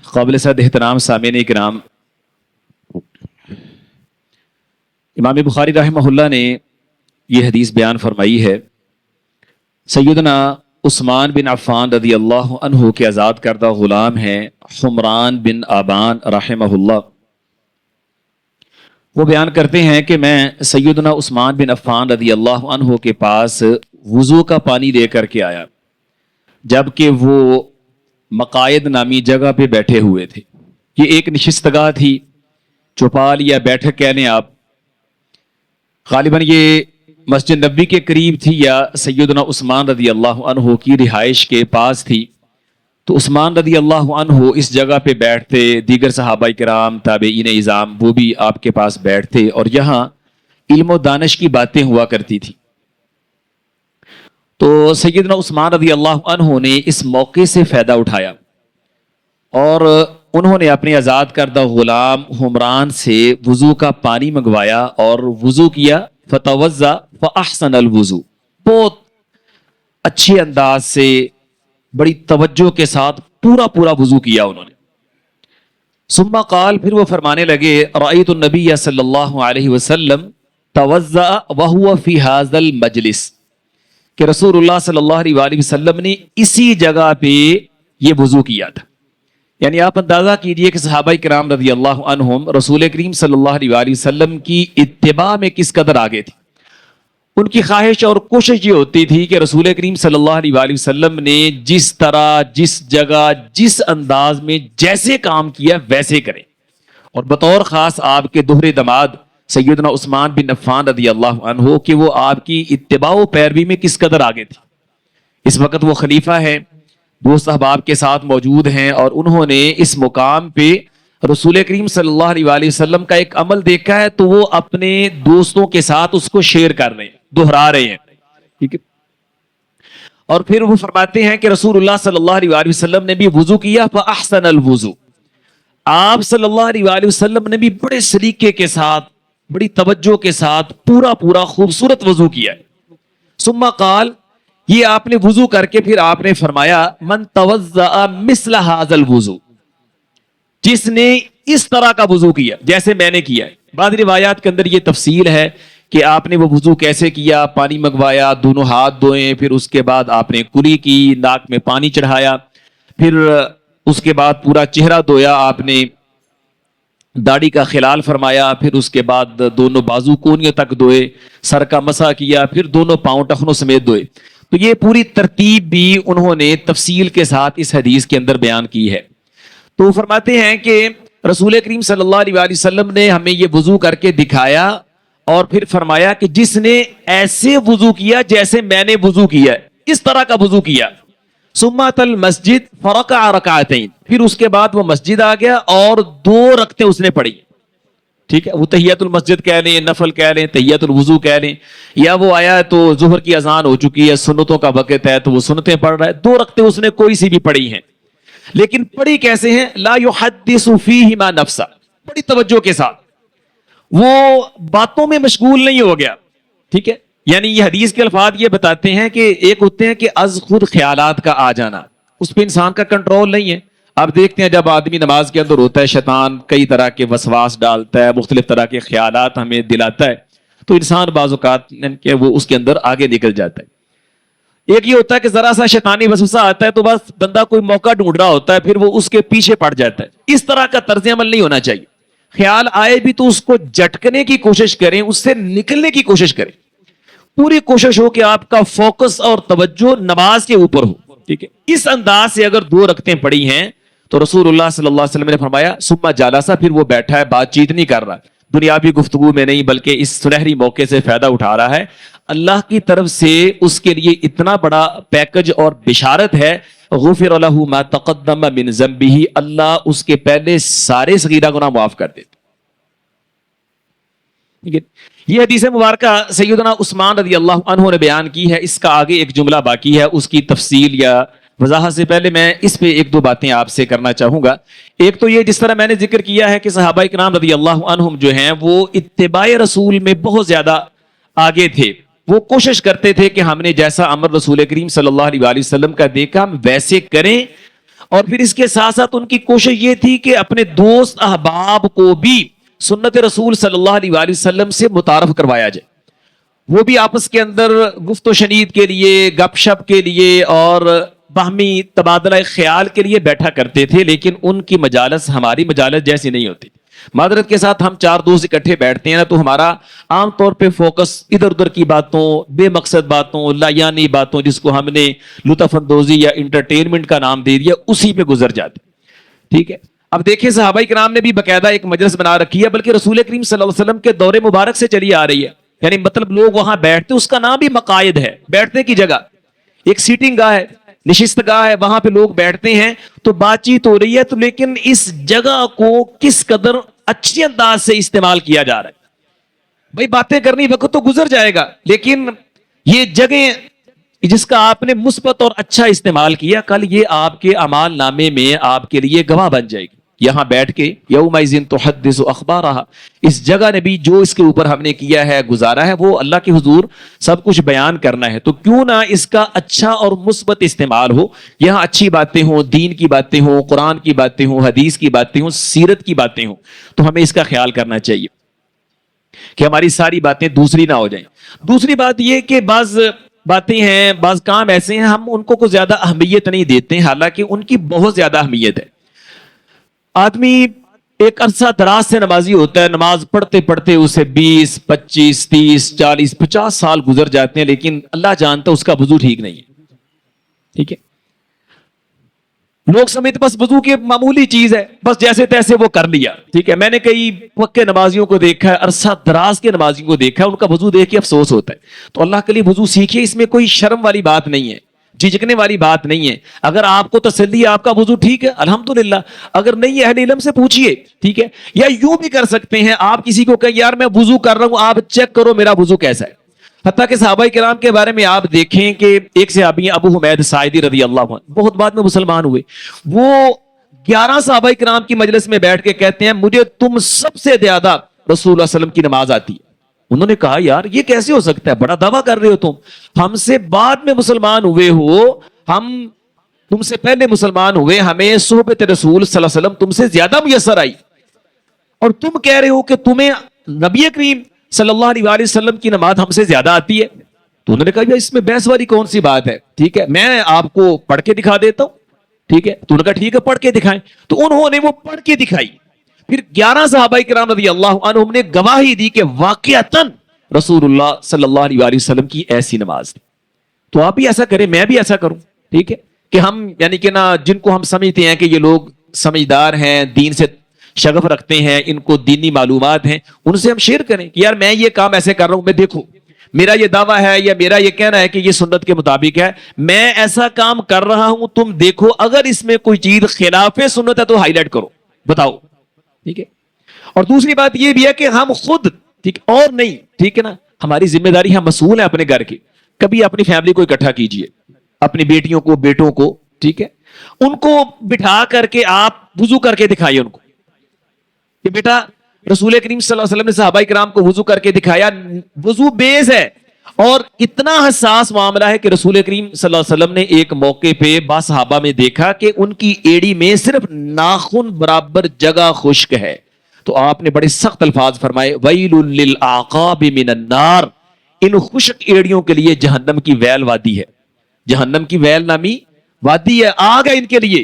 قابل صد احترام سامعین کرام، امام بخاری رحمہ اللہ نے یہ حدیث بیان فرمائی ہے، سیدنا عثمان بن عفان رضی اللہ عنہ کے آزاد کردہ غلام ہیں حمران بن آبان رحمہ اللہ۔ وہ بیان کرتے ہیں کہ میں سیدنا عثمان بن عفان رضی اللہ عنہ کے پاس وضو کا پانی لے کر کے آیا، جبکہ وہ مقاعد نامی جگہ پہ بیٹھے ہوئے تھے۔ یہ ایک نشستگاہ تھی، چوپال یا بیٹھک کہہ لیں آپ، غالباً یہ مسجد نبوی کے قریب تھی یا سیدنا عثمان رضی اللہ عنہ کی رہائش کے پاس تھی۔ تو عثمان رضی اللہ عنہ اس جگہ پہ بیٹھتے، دیگر صحابہ کرام تابعین اعظام وہ بھی آپ کے پاس بیٹھتے، اور یہاں علم و دانش کی باتیں ہوا کرتی تھی۔ تو سیدنا عثمان رضی اللہ عنہ نے اس موقع سے فائدہ اٹھایا اور انہوں نے اپنے آزاد کردہ غلام حمران سے وضو کا پانی منگوایا اور وضو کیا، فتوضا فاحسن الوضو، بہت اچھے انداز سے بڑی توجہ کے ساتھ پورا وضو کیا انہوں نے۔ ثم قال، پھر وہ فرمانے لگے، رأیت النبی صلی اللہ علیہ وسلم توضا وهو فی ھذا المجلس، کہ رسول اللہ صلی اللہ علیہ وآلہ وسلم نے اسی جگہ پہ یہ وضو کیا تھا۔ یعنی آپ اندازہ کیجئے کہ صحابہ کرام رضی اللہ عنہم رسول کریم صلی اللہ علیہ وآلہ وسلم کی اتباع میں کس قدر آگے تھے۔ ان کی خواہش اور کوشش یہ ہوتی تھی کہ رسول کریم صلی اللہ علیہ وآلہ وسلم نے جس طرح، جس جگہ، جس انداز میں جیسے کام کیا ویسے کریں، اور بطور خاص آپ کے دوہرے داماد سیدنا عثمان بن عفان رضی اللہ عنہ کہ وہ آپ کی اتباع و پیروی میں کس قدر آگے تھے۔ اس وقت وہ خلیفہ ہیں، دوست احباب کے ساتھ موجود ہیں، اور انہوں نے اس مقام پہ رسول کریم صلی اللہ علیہ وآلہ وسلم کا ایک عمل دیکھا ہے، تو وہ اپنے دوستوں کے ساتھ اس کو شیئر کر رہے ہیں، دہرا رہے ہیں، ٹھیک ہے۔ اور پھر وہ فرماتے ہیں کہ رسول اللہ صلی اللہ علیہ وآلہ وسلم نے بھی وضو کیا، فاحسن الوضو، آپ صلی اللہ علیہ وآلہ وسلم نے بھی بڑے سلیقے کے ساتھ، بڑی توجہ کے ساتھ پورا خوبصورت وضو کیا ہے۔ ثم قال، یہ آپ نے وضو کر کے پھر آپ نے فرمایا، من توضأ مثل هذا الوضو، جس نے اس طرح کا وضو کیا جیسے میں نے کیا ہے۔ بعض روایات کے اندر یہ تفصیل ہے کہ آپ نے وہ وضو کیسے کیا، پانی منگوایا، دونوں ہاتھ دھوئے، پھر اس کے بعد آپ نے کلی کی، ناک میں پانی چڑھایا، پھر اس کے بعد پورا چہرہ دھویا، آپ نے داڑھی کا خلال فرمایا، پھر اس کے بعد دونوں بازو کونیوں تک دھوئے، سر کا مسح کیا، پھر دونوں پاؤں ٹخنوں سمیت دھوئے۔ تو یہ پوری ترتیب بھی انہوں نے تفصیل کے ساتھ اس حدیث کے اندر بیان کی ہے۔ تو فرماتے ہیں کہ رسول کریم صلی اللہ علیہ وآلہ وسلم نے ہمیں یہ وضو کر کے دکھایا، اور پھر فرمایا کہ جس نے ایسے وضو کیا جیسے میں نے وضو کیا ہے، اس طرح کا وضو کیا، ثم اتى المسجد فركع ركعتين، پھر اس کے بعد وہ مسجد آ گیا اور 2 رکعتیں اس نے پڑھی، ٹھیک ہے۔ وہ تحیت المسجد کہہ لیں، نفل کہہ لیں، تحیت الوضو کہہ لیں، یا وہ آیا تو ظہر کی اذان ہو چکی ہے، سنتوں کا وقت ہے تو وہ سنتیں پڑھ رہا ہے، 2 رکعتیں اس نے کوئی سی بھی پڑھی ہیں، لیکن پڑھی کیسے ہیں؟ لا يحدث فيهما نفسا، بڑی توجہ کے ساتھ، وہ باتوں میں مشغول نہیں ہو گیا، ٹھیک ہے۔ یعنی یہ حدیث کے الفاظ یہ بتاتے ہیں کہ ایک ہوتے ہیں کہ از خود خیالات کا آ جانا، اس پہ انسان کا کنٹرول نہیں ہے۔ آپ دیکھتے ہیں جب آدمی نماز کے اندر ہوتا ہے، شیطان کئی طرح کے وسواس ڈالتا ہے، مختلف طرح کے خیالات ہمیں دلاتا ہے، تو انسان بعض اوقات کہ وہ اس کے اندر آگے نکل جاتا ہے۔ ایک یہ ہوتا ہے کہ ذرا سا شیطانی وسوسہ آتا ہے تو بس بندہ کوئی موقع ڈھونڈ رہا ہوتا ہے، پھر وہ اس کے پیچھے پڑ جاتا ہے۔ اس طرح کا طرز عمل نہیں ہونا چاہیے۔ خیال آئے بھی تو اس کو جھٹکنے کی کوشش کریں، اس سے نکلنے کی کوشش کریں، پوری کوشش ہو کہ آپ کا فوکس اور توجہ نماز کے اوپر ہو، ٹھیک ہے۔ اس انداز سے اگر 2 رکعتیں پڑھی ہیں تو رسول اللہ صلی اللہ علیہ وسلم نے فرمایا ثم جالسا، پھر وہ بیٹھا ہے، بات چیت نہیں کر رہا، دنیاوی گفتگو میں نہیں، بلکہ اس سنہری موقع سے فائدہ اٹھا رہا ہے۔ اللہ کی طرف سے اس کے لیے اتنا بڑا پیکج اور بشارت ہے، غفر لہ ما تقدم من ذنبہ، اللہ اس کے پہلے سارے صغیرہ گناہ معاف کر دیتے۔ یہ حدیث مبارکہ سیدنا عثمان رضی اللہ عنہ نے بیان کی ہے، اس کا آگے ایک جملہ باقی ہے، اس کی تفصیل یا وضاحت سے پہلے میں اس پہ 1-2 باتیں آپ سے کرنا چاہوں گا۔ ایک تو یہ، جس طرح میں نے ذکر کیا ہے کہ صحابہ کرام رضی اللہ عنہم جو ہیں وہ اتباع رسول میں بہت زیادہ آگے تھے، وہ کوشش کرتے تھے کہ ہم نے جیسا امر رسول کریم صلی اللہ علیہ وسلم کا دیکھا ہم ویسے کریں، اور پھر اس کے ساتھ ساتھ ان کی کوشش یہ تھی کہ اپنے دوست احباب کو بھی سنت رسول صلی اللہ علیہ وآلہ وسلم سے متعارف کروایا جائے. وہ بھی آپس کے اندر گفت و شنید کے لیے, گپ شپ کے لیے اور باہمی تبادلہ خیال کے لیے بیٹھا کرتے تھے, لیکن ان کی مجالس ہماری مجالس جیسی نہیں ہوتی. معذرت کے ساتھ ہم 4 دوست اکٹھے بیٹھتے ہیں نا, تو ہمارا عام طور پہ فوکس ادھر ادھر کی باتوں, بے مقصد باتوں, لایانی باتوں, جس کو ہم نے لطف اندوزی یا انٹرٹینمنٹ کا نام دے دیا, اسی پہ گزر جاتے. ٹھیک ہے, اب دیکھیں صحابہ کرام نے بھی باقاعدہ ایک مجلس بنا رکھی ہے, بلکہ رسول کریم صلی اللہ علیہ وسلم کے دور مبارک سے چلی آ رہی ہے. یعنی مطلب لوگ وہاں بیٹھتے, اس کا نام بھی مقاعد ہے, بیٹھنے کی جگہ, ایک سیٹنگ گاہ ہے, نشست گاہ ہے, وہاں پہ لوگ بیٹھتے ہیں تو بات چیت ہو رہی ہے. تو لیکن اس جگہ کو کس قدر اچھی انداز سے استعمال کیا جا رہا ہے. بھائی باتیں کرنی, وقت تو گزر جائے گا, لیکن یہ جگہ جس کا آپ نے مثبت اور اچھا استعمال کیا, کل یہ آپ کے اعمال نامے میں آپ کے لیے گواہ بن جائے گی. یہاں بیٹھ کے یومئذ تحدث اخبارہا, اس جگہ نے بھی جو اس کے اوپر ہم نے کیا ہے, گزارا ہے, وہ اللہ کے حضور سب کچھ بیان کرنا ہے. تو کیوں نہ اس کا اچھا اور مثبت استعمال ہو. یہاں اچھی باتیں ہوں, دین کی باتیں ہوں, قرآن کی باتیں ہوں, حدیث کی باتیں ہوں, سیرت کی باتیں ہوں. تو ہمیں اس کا خیال کرنا چاہیے کہ ہماری ساری باتیں دوسری نہ ہو جائیں. دوسری بات یہ کہ بعض باتیں ہیں, بعض کام ایسے ہیں, ہم ان کو زیادہ اہمیت نہیں دیتے ہیں, حالانکہ ان کی بہت زیادہ اہمیت ہے. آدمی ایک عرصہ دراز سے نمازی ہوتا ہے, نماز پڑھتے پڑھتے اسے 20, 25, 30, 40, 50 سال گزر جاتے ہیں, لیکن اللہ جانتا اس کا وضو ٹھیک نہیں ہے. ٹھیک ہے, لوگ سمجھتے بس وضو کی معمولی چیز ہے, بس جیسے تیسے وہ کر لیا. ٹھیک ہے, میں نے کئی پکے نمازیوں کو دیکھا ہے, عرصہ دراز کے نمازیوں کو دیکھا ہے, ان کا وضو دیکھ کے افسوس ہوتا ہے. تو اللہ کے لیے وضو سیکھیے, اس میں کوئی شرم والی بات نہیں ہے, جھجکنے والی بات نہیں ہے. اگر آپ کو تسلی ہے آپ کا وضو ٹھیک ہے, الحمدللہ. اگر نہیں ہے اہل علم سے پوچھیے. ٹھیک ہے, یا یوں بھی کر سکتے ہیں, آپ کسی کو کہیں یار میں وضو کر رہا ہوں, آپ چیک کرو میرا وضو کیسا ہے. حتیٰ کہ صحابہ کرام کے بارے میں آپ دیکھیں کہ ایک صحابی ہیں ابو حمید ساعدی رضی اللہ عنہ, بہت بعد میں مسلمان ہوئے. وہ 11 صحابہ کرام کی مجلس میں بیٹھ کے کہتے ہیں مجھے تم سب سے زیادہ رسول اللہ صلی اللہ علیہ وسلم کی نماز آتی ہے. انہوں نے کہا یار یہ کیسے ہو سکتا ہے, بڑا دعویٰ کر رہے ہو تم, ہم سے بعد میں مسلمان ہوئے ہو, ہم تم سے پہلے مسلمان ہوئے, ہمیں صحبت رسول صلی اللہ علیہ وسلم تم سے زیادہ میسر آئی, اور تم کہہ رہے ہو کہ تمہیں نبی کریم صلی اللہ علیہ وآلہ وسلم کی نماز ہم سے زیادہ آتی ہے. تو انہوں نے کہا اس میں بحث والی کون سی بات ہے, ٹھیک ہے میں آپ کو پڑھ کے دکھا دیتا ہوں. ٹھیک ہے, تو انہوں نے کہا ٹھیک ہے پڑھ کے دکھائیں. تو انہوں نے وہ پڑھ کے دکھائی. پھر 11 صحابہ کرام رضی اللہ عنہم نے گواہی دی کہ واقعتاً رسول اللہ صلی اللہ علیہ وآلہ وسلم کی ایسی نماز تھی. تو آپ بھی ایسا کریں, میں بھی ایسا کروں. ٹھیک ہے, کہ ہم یعنی کہ نا جن کو ہم سمجھتے ہیں کہ یہ لوگ سمجھدار ہیں, دین سے شغف رکھتے ہیں, ان کو دینی معلومات ہیں, ان سے ہم شیئر کریں کہ یار میں یہ کام ایسے کر رہا ہوں, میں دیکھو میرا یہ دعویٰ ہے یا میرا یہ کہنا ہے کہ یہ سنت کے مطابق ہے, میں ایسا کام کر رہا ہوں, تم دیکھو اگر اس میں کوئی چیز خلاف سنت ہے تو ہائی لائٹ کرو, بتاؤ. ٹھیک ہے, اور دوسری بات یہ بھی ہے کہ ہم خود ٹھیک اور نہیں, ٹھیک ہے نا, ہماری ذمہ داری, ہم مسئول ہیں اپنے گھر کی. کبھی اپنی فیملی کو اکٹھا کیجئے, اپنی بیٹیوں کو, بیٹوں کو, ٹھیک ہے, ان کو بٹھا کر کے آپ وضو کر کے دکھائیے ان کو کہ بیٹا رسول کریم صلی اللہ علیہ وسلم نے صحابہ کرام کو وضو کر کے دکھایا. وضو بیس ہے اور اتنا حساس معاملہ ہے کہ رسول کریم صلی اللہ علیہ وسلم نے ایک موقع پہ با صحابہ میں دیکھا کہ ان کی ایڑی میں صرف ناخن برابر جگہ خشک ہے. تو آپ نے بڑے سخت الفاظ فرمائے, ویل للعقاب من النار, ان خشک ایڑیوں کے لیے جہنم کی ویل وادی ہے. جہنم کی ویل نامی وادی ہے, آگ ہے ان کے لیے.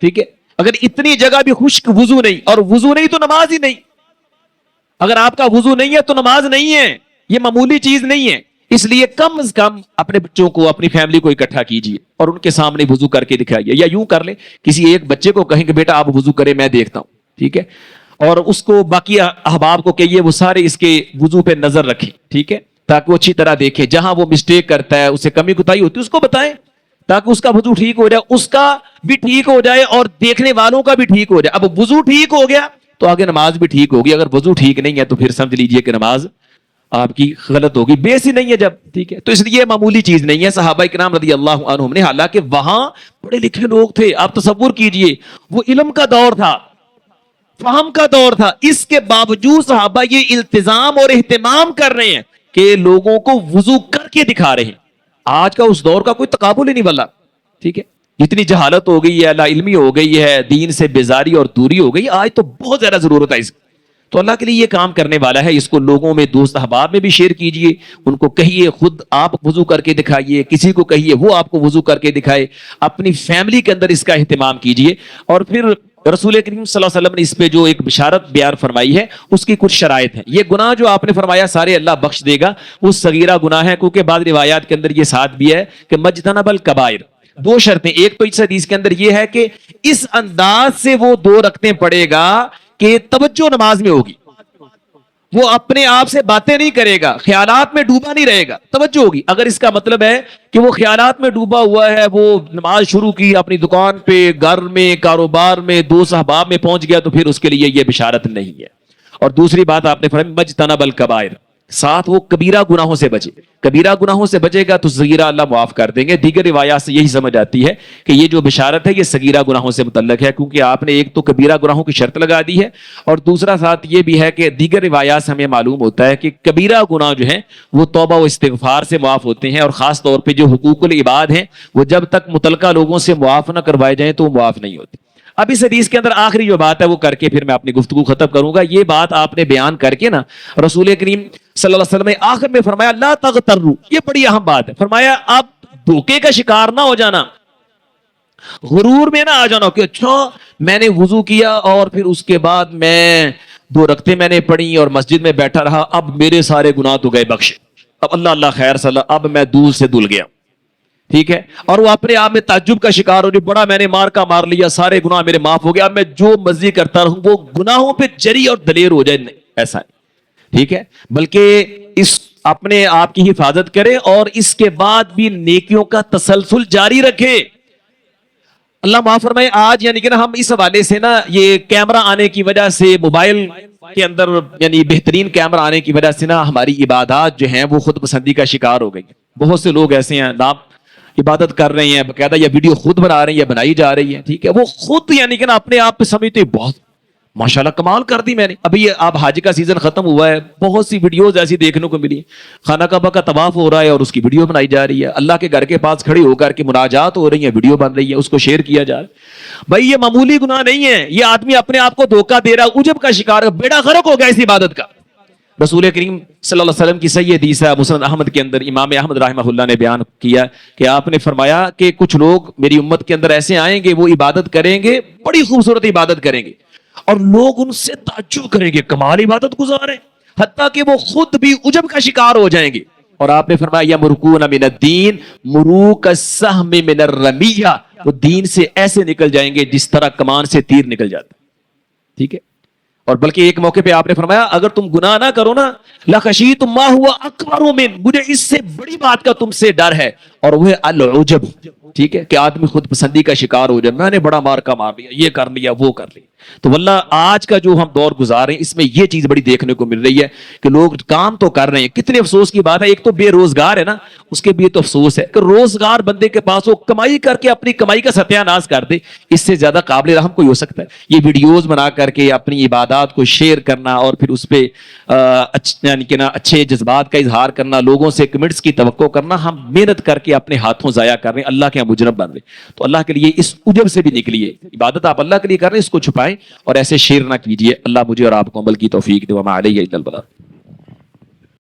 ٹھیک ہے, اگر اتنی جگہ بھی خشک وضو نہیں, اور وضو نہیں تو نماز ہی نہیں. اگر آپ کا وضو نہیں ہے تو نماز نہیں ہے, یہ معمولی چیز نہیں ہے. اس لیے کم از کم اپنے بچوں کو, اپنی فیملی کو اکٹھا کیجئے اور ان کے سامنے وضو کر کے دکھائیے. یا یوں کر لیں, کسی ایک بچے کو کہیں کہ بیٹا آپ وضو کریں میں دیکھتا ہوں. ٹھیک ہے, اور اس کو باقی احباب کو کہیے وہ سارے اس کے وضو پہ نظر رکھیں. ٹھیک ہے, تاکہ وہ اچھی طرح دیکھے. جہاں وہ مسٹیک کرتا ہے, اسے کمی کوتاہی ہوتی ہے, اس کو بتائیں تاکہ اس کا وضو ٹھیک ہو جائے, اس کا بھی ٹھیک ہو جائے اور دیکھنے والوں کا بھی ٹھیک ہو جائے. اب وضو ٹھیک ہو گیا تو آگے نماز بھی ٹھیک ہوگی. اگر وضو ٹھیک نہیں ہے تو پھر سمجھ لیجئے کہ نماز آپ کی غلط ہوگی, بیس ہی نہیں ہے جب. ٹھیک ہے, تو اس لیے معمولی چیز نہیں ہے. صحابہ کرام رضی اللہ عنہم نے, حالانکہ وہاں پڑھے لکھے لوگ تھے, آپ تصور کیجئے وہ علم کا دور تھا, فہم کا دور تھا, اس کے باوجود صحابہ یہ التزام اور اہتمام کر رہے ہیں کہ لوگوں کو وضو کر کے دکھا رہے ہیں. آج کا اس دور کا کوئی تقابل ہی نہیں بلا. ٹھیک ہے, جتنی جہالت ہو گئی ہے، لا علمی ہو گئی ہے، دین سے بیزاری اور دوری ہو گئی، آج تو بہت زیادہ ضرورت ہے اس کی۔ تو اللہ کے لیے یہ کام کرنے والا ہے، اس کو لوگوں میں، دوست احباب میں بھی شیئر کیجئے، ان کو کہیے، خود آپ وضو کر کے دکھائیے، کسی کو کہیے وہ آپ کو وضو کر کے دکھائے، اپنی فیملی کے اندر اس کا اہتمام کیجئے۔ اور پھر رسول کریم صلی اللہ علیہ وسلم نے اس پہ جو ایک بشارت بیان فرمائی ہے، اس کی کچھ شرائط ہیں۔ یہ گناہ جو آپ نے فرمایا سارے اللہ بخش دے گا، وہ صغیرہ گناہ ہے، کیونکہ بعض روایات کے اندر یہ ساتھ بھی ہے کہ مجتنب الکبائر۔ دو شرطیں، ایک تو اس حدیث کے اندر یہ ہے کہ اس انداز سے وہ 2 رکعتیں پڑھے گا کہ توجہ نماز میں ہوگی، وہ اپنے آپ سے باتیں نہیں کرے گا، خیالات میں ڈوبا نہیں رہے گا، توجہ ہوگی۔ اگر اس کا مطلب ہے کہ وہ خیالات میں ڈوبا ہوا ہے، وہ نماز شروع کی اپنی دکان پہ، گھر میں، کاروبار میں، دوست احباب میں پہنچ گیا، تو پھر اس کے لیے یہ بشارت نہیں ہے۔ اور دوسری بات آپ نے فرمائی مجتنب الکبائر، ساتھ وہ کبیرہ گناہوں سے بچے، کبیرہ گناہوں سے بچے گا تو صغیرہ اللہ معاف کر دیں گے۔ دیگر روایات سے یہی سمجھ آتی ہے کہ یہ جو بشارت ہے یہ صغیرہ گناہوں سے متعلق ہے، کیونکہ آپ نے ایک تو کبیرہ گناہوں کی شرط لگا دی ہے، اور دوسرا ساتھ یہ بھی ہے کہ دیگر روایات سے ہمیں معلوم ہوتا ہے کہ کبیرہ گناہ جو ہیں وہ توبہ و استغفار سے معاف ہوتے ہیں، اور خاص طور پہ جو حقوق العباد ہیں وہ جب تک متعلقہ لوگوں سے معاف نہ کروائے جائیں تو وہ معاف نہیں ہوتے۔ اب اس حدیث کے اندر آخری جو بات ہے وہ کر کے پھر میں اپنی گفتگو ختم کروں گا۔ یہ بات آپ نے بیان کر کے نا، رسول کریم صلی اللہ علیہ وسلم نے آخر میں فرمایا لا تغتروا، یہ بڑی اہم بات ہے، فرمایا آپ دھوکے کا شکار نہ ہو جانا، غرور میں نہ آ جانا کہ اچھا میں نے وضو کیا اور پھر اس کے بعد میں 2 رکعتیں میں نے پڑھی اور مسجد میں بیٹھا رہا، اب میرے سارے گناہ تو گئے بخشے، اب اللہ اللہ خیر صلی اللہ، اب میں دودھ سے دھل گیا، ٹھیک ہے۔ اور وہ اپنے آپ میں تعجب کا شکار ہو، جو بڑا میں نے مار لیا، سارے گناہ میرے معاف ہو گیا، اب میں جو مرضی کرتا رہوں، وہ گناہوں پہ جری اور دلیر ہو جائے، نہیں ایسا نہیں، ٹھیک ہے، بلکہ اس اپنے آپ کی حفاظت کرے اور اس کے بعد بھی نیکیوں کا تسلسل جاری رکھے۔ اللہ معاف فرمائے، آج یعنی کہ نا ہم اس حوالے سے نا، یہ کیمرہ آنے کی وجہ سے، موبائل کے اندر یعنی بہترین کیمرہ آنے کی وجہ سے نا، ہماری عبادات جو ہیں وہ خود پسندی کا شکار ہو گئی ہیں۔ بہت سے لوگ ایسے ہیں نام عبادت کر رہے ہیں، باقاعدہ یہ ویڈیو خود بنا رہے ہیں یا بنائی جا رہی ہے، ٹھیک ہے، وہ خود یعنی کہ نا اپنے آپ پہ سمجھتے بہت ماشاءاللہ کمال کر دی میں نے۔ ابھی یہ آپ حج کا سیزن ختم ہوا ہے، بہت سی ویڈیوز ایسی دیکھنے کو ملی، خانہ کعبہ کا طواف ہو رہا ہے اور اس کی ویڈیو بنائی جا رہی ہے، اللہ کے گھر کے پاس کھڑی ہو کر کے مناجات ہو رہی ہیں، ویڈیو بن رہی ہے، اس کو شیئر کیا جا رہا ہے۔ بھائی یہ معمولی گناہ نہیں ہے، یہ آدمی اپنے آپ کو دھوکہ دے رہا ہے، عجب کا شکار ہے، بیڑا غرق ہو گیا اس عبادت کا۔ رسول کریم صلی اللہ علیہ وسلم کی صحیح حدیث ہے، مسند احمد کے اندر امام احمد رحمہ اللہ نے بیان کیا کہ آپ نے فرمایا کہ کچھ لوگ میری امت کے اندر ایسے آئیں گے، وہ عبادت کریں گے، بڑی خوبصورت عبادت کریں گے، اور لوگ ان سے تعجب کریں گے، کمال عبادت گزار ہیں، حتیٰ کہ وہ خود بھی عجب کا شکار ہو جائیں گے۔ اور آپ نے فرمایا یمرقون من الدین مروق السہم من الرمیہ، وہ دین سے ایسے نکل جائیں گے جس طرح کمان سے تیر نکل جاتا ہے، ٹھیک ہے۔ اور بلکہ ایک موقع پہ آپ نے فرمایا اگر تم گناہ نہ کرو نا، لَخَشِیتُم مَا هُوَ أَکْبَرُ مِن، مجھے اس سے بڑی بات کا تم سے ڈر ہے، اور وہ ہے العجب، ٹھیک ہے، کہ آدمی خود پسندی کا شکار ہو جائے، میں نے بڑا مار لیا، یہ کر لیا، وہ کر لیا۔ تو واللہ آج کا جو ہم دور گزار رہے ہیں اس میں یہ چیز بڑی دیکھنے کو مل رہی ہے کہ لوگ کام تو کر رہے ہیں، کتنے افسوس کی بات ہے، ایک تو بے روزگار ہے نا، اس کے بھی تو افسوس ہے کہ روزگار بندے کے پاس وہ کمائی کر کے اپنی کمائی کا ستیہ ناز کر دے، اس سے زیادہ قابل رحم کوئی ہو سکتا ہے؟ یہ ویڈیوز بنا کر کے اپنی عبادات کو شیئر کرنا اور پھر اس پہ یعنی کہ نا اچھے جذبات کا اظہار کرنا، لوگوں سے کمنٹس کی توقع کرنا، ہم محنت کر کے اپنے ہاتھوں ضائع کر رہے ہیں، اللہ کے مجرم بن رہے ہیں۔ تو اللہ کے لیے اس عجب سے بھی نکلیے، عبادت آپ اللہ کے لیے کر رہے ہیں، اس کو چھپائیں اور ایسے شیئر نہ کیجیے۔ اللہ مجھے اور آپ کو عمل کی توفیق دے، وما علیہ الا البلاغ۔